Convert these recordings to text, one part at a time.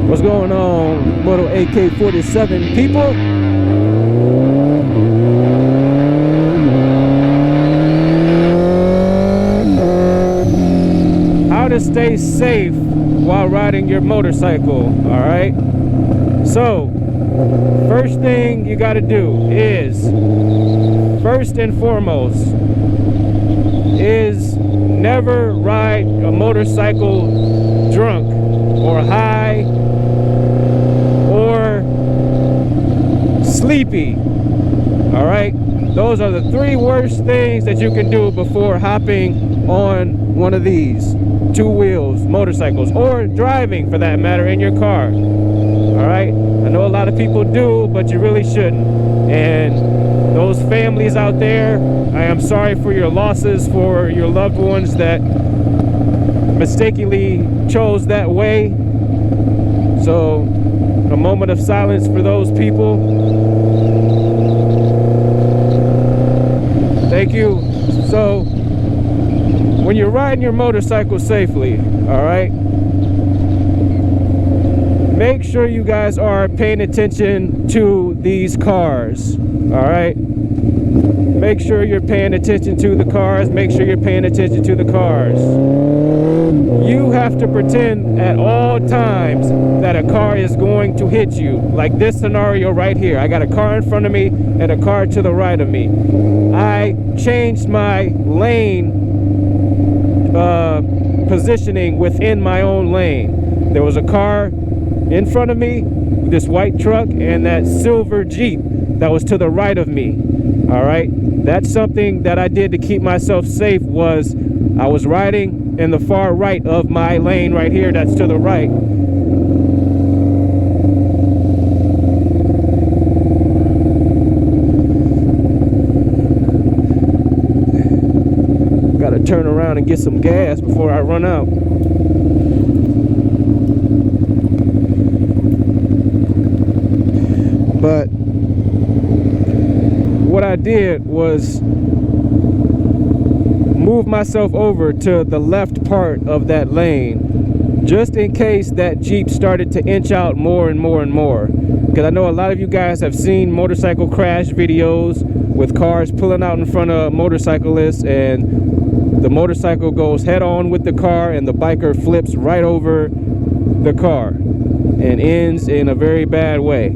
What's going on, Moto AK-47 people? How to stay safe while riding your motorcycle, all right? So, first thing you got to do is, first and foremost, is never ride a motorcycle drunk or high or sleepy. All right, those are the three worst things that you can do before hopping on one of these two wheels motorcycles, or driving for that matter in your car. All right, I know a lot of people do, but you really shouldn't. And those families out there, I am sorry for your losses, for your loved ones that mistakenly chose that way. So a moment of silence for those people. Thank you. So when you're riding your motorcycle safely, all right, make sure you guys are paying attention to these cars, all right? Make sure you're paying attention to the cars. Make sure you're paying attention to the cars. You have to pretend at all times that a car is going to hit you. Like this scenario right here. I got a car in front of me and a car to the right of me. I changed my lane positioning within my own lane. There was a car in front of me, this white truck, and that silver Jeep that was to the right of me. All right, that's something that I did to keep myself safe. Was I was riding in the far right of my lane right here, that's to the right. Gotta turn around and get some gas before I run out. But what I did was move myself over to the left part of that lane, just in case that Jeep started to inch out more and more and more. Because I know a lot of you guys have seen motorcycle crash videos with cars pulling out in front of motorcyclists, and the motorcycle goes head on with the car and the biker flips right over the car and ends in a very bad way.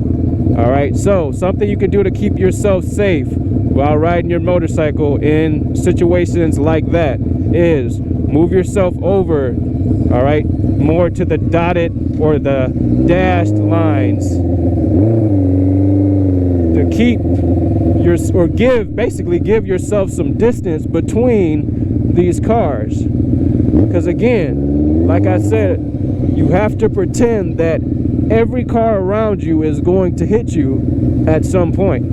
All right, so something you can do to keep yourself safe while riding your motorcycle in situations like that is move yourself over, all right, more to the dotted or the dashed lines to keep your, or basically give yourself some distance between these cars. Because again, like I said, you have to pretend that every car around you is going to hit you at some point.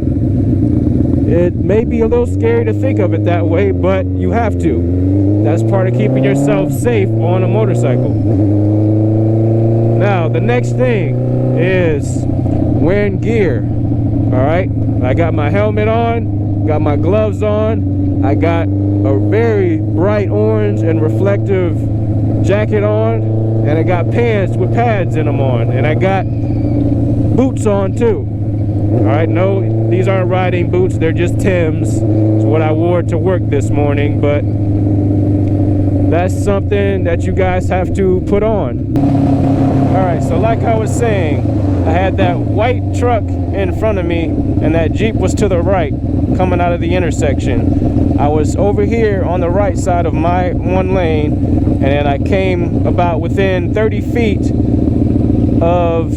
It may be a little scary to think of it that way, but you have to. That's part of keeping yourself safe on a motorcycle. Now, the next thing is wearing gear. All right, I got my helmet on, got my gloves on, I got a very bright orange and reflective jacket on, and I got pants with pads in them on, and I got boots on too. All right, no, these aren't riding boots, they're just Timbs. It's what I wore to work this morning, but that's something that you guys have to put on. All right, so like I was saying, I had that white truck in front of me and that Jeep was to the right coming out of the intersection. I was over here on the right side of my one lane, and then I came about within 30 feet of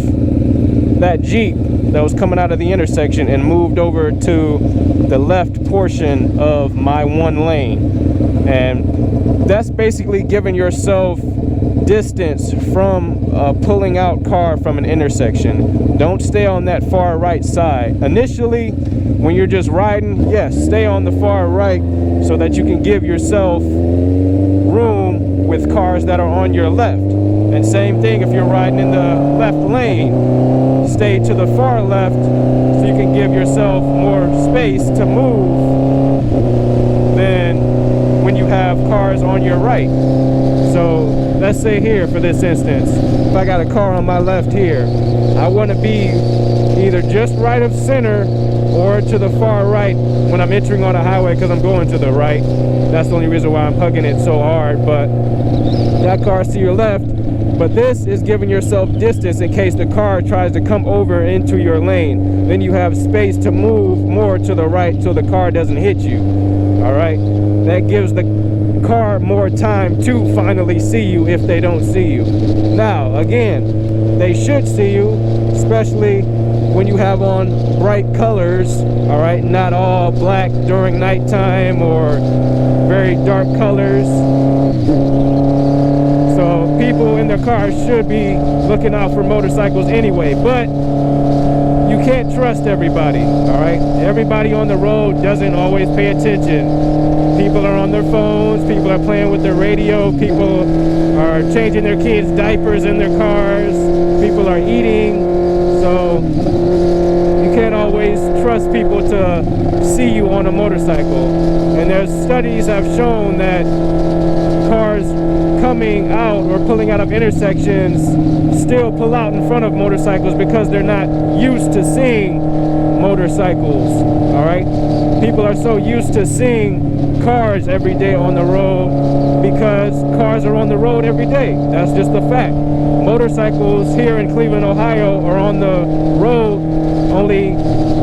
that Jeep that was coming out of the intersection and moved over to the left portion of my one lane. And that's basically giving yourself distance from a pulling out car from an intersection. Don't stay on that far right side. Initially, when you're just riding, yes, stay on the far right so that you can give yourself room with cars that are on your left. And same thing if you're riding in the left lane, stay to the far left so you can give yourself more space to move than when you have cars on your right. So let's say here, for this instance, if I got a car on my left here, I want to be either just right of center or to the far right when I'm entering on a highway, because I'm going to the right. That's the only reason why I'm hugging it so hard. But that car's to your left. But this is giving yourself distance in case the car tries to come over into your lane. Then you have space to move more to the right so the car doesn't hit you. All right? That gives the car more time to finally see you if they don't see you. Now, again, they should see you, especially when you have on bright colors, all right? Not all black during nighttime or very dark colors. So people in their cars should be looking out for motorcycles anyway, but you can't trust everybody, all right? Everybody on the road doesn't always pay attention. People are on their phones, people are playing with their radio, people are changing their kids' diapers in their cars, people are eating, so you can't always trust people to see you on a motorcycle. And there's studies have shown that cars coming out or pulling out of intersections still pull out in front of motorcycles because they're not used to seeing motorcycles, all right? People are so used to seeing cars every day on the road because cars are on the road every day. That's just the fact. Motorcycles here in Cleveland, Ohio are on the road only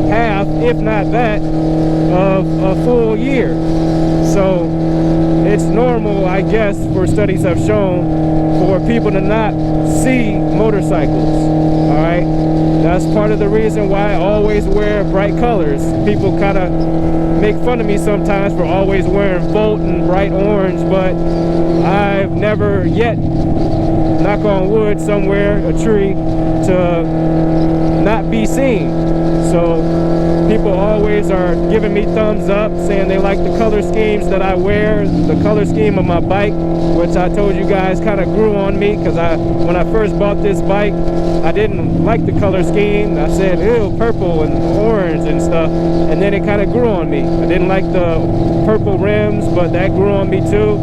half, if not that, of a full year. So it's normal, I guess, for studies have shown for people to not see motorcycles, all right? That's part of the reason why I always wear bright colors. People kind of make fun of me sometimes for always wearing Volt and bright orange, but I've never yet, knock on wood somewhere, a tree, to not be seen. So people always are giving me thumbs up, saying they like the color schemes that I wear, the color scheme of my bike, which I told you guys kind of grew on me, because when I first bought this bike, I didn't like the color scheme. I said, ew, purple and orange and stuff, and then it kind of grew on me. I didn't like the purple rims, but that grew on me too.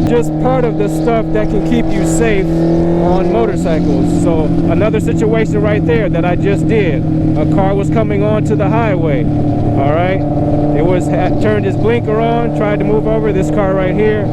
Just part of the stuff that can keep you safe on motorcycles. So another situation right there that I just did. A car was coming onto the highway, all right? It turned his blinker on, tried to move over, this car right here.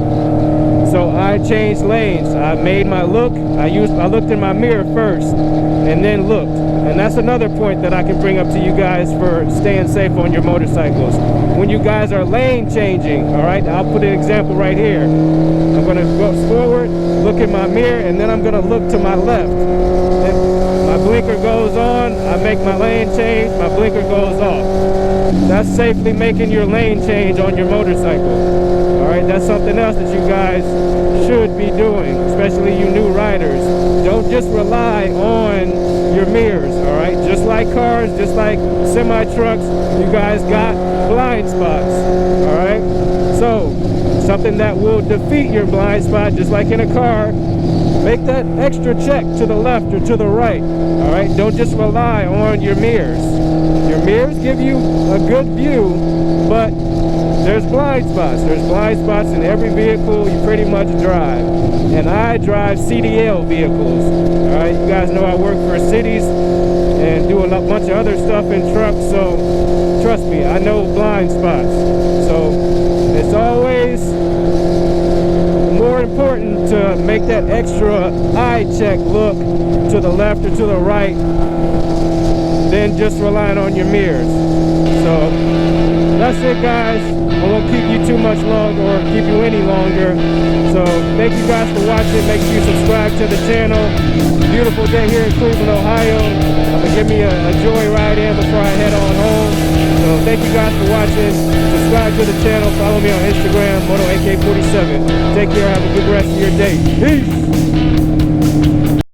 So I changed lanes. I made my look. I looked in my mirror first and then looked. And that's another point that I can bring up to you guys for staying safe on your motorcycles. When you guys are lane changing, all right, I'll put an example right here. I'm going to go forward, look in my mirror, and then I'm going to look to my left. If my blinker goes on, I make my lane change, my blinker goes off. That's safely making your lane change on your motorcycle. All right, that's something else that you guys should be doing, especially you new riders. Don't just rely on your mirrors, all right? Just like cars, just like semi-trucks, you guys got blind spots, all right? So, something that will defeat your blind spot, just like in a car, make that extra check to the left or to the right, all right? Don't just rely on your mirrors. Your mirrors give you a good view, but there's blind spots. There's blind spots in every vehicle you pretty much drive. And I drive CDL vehicles. All right, you guys know I work for cities and do a bunch of other stuff in trucks. So trust me, I know blind spots. So it's always more important to make that extra eye check look to the left or to the right than just relying on your mirrors. So that's it, guys. I won't keep you too much longer or keep you any longer. So thank you guys for watching. Make sure you subscribe to the channel. Beautiful day here in Cleveland, Ohio. I'm gonna give me a joyride in before I head on home. So thank you guys for watching. Subscribe to the channel. Follow me on Instagram, MotoAK47. Take care. Have a good rest of your day. Peace.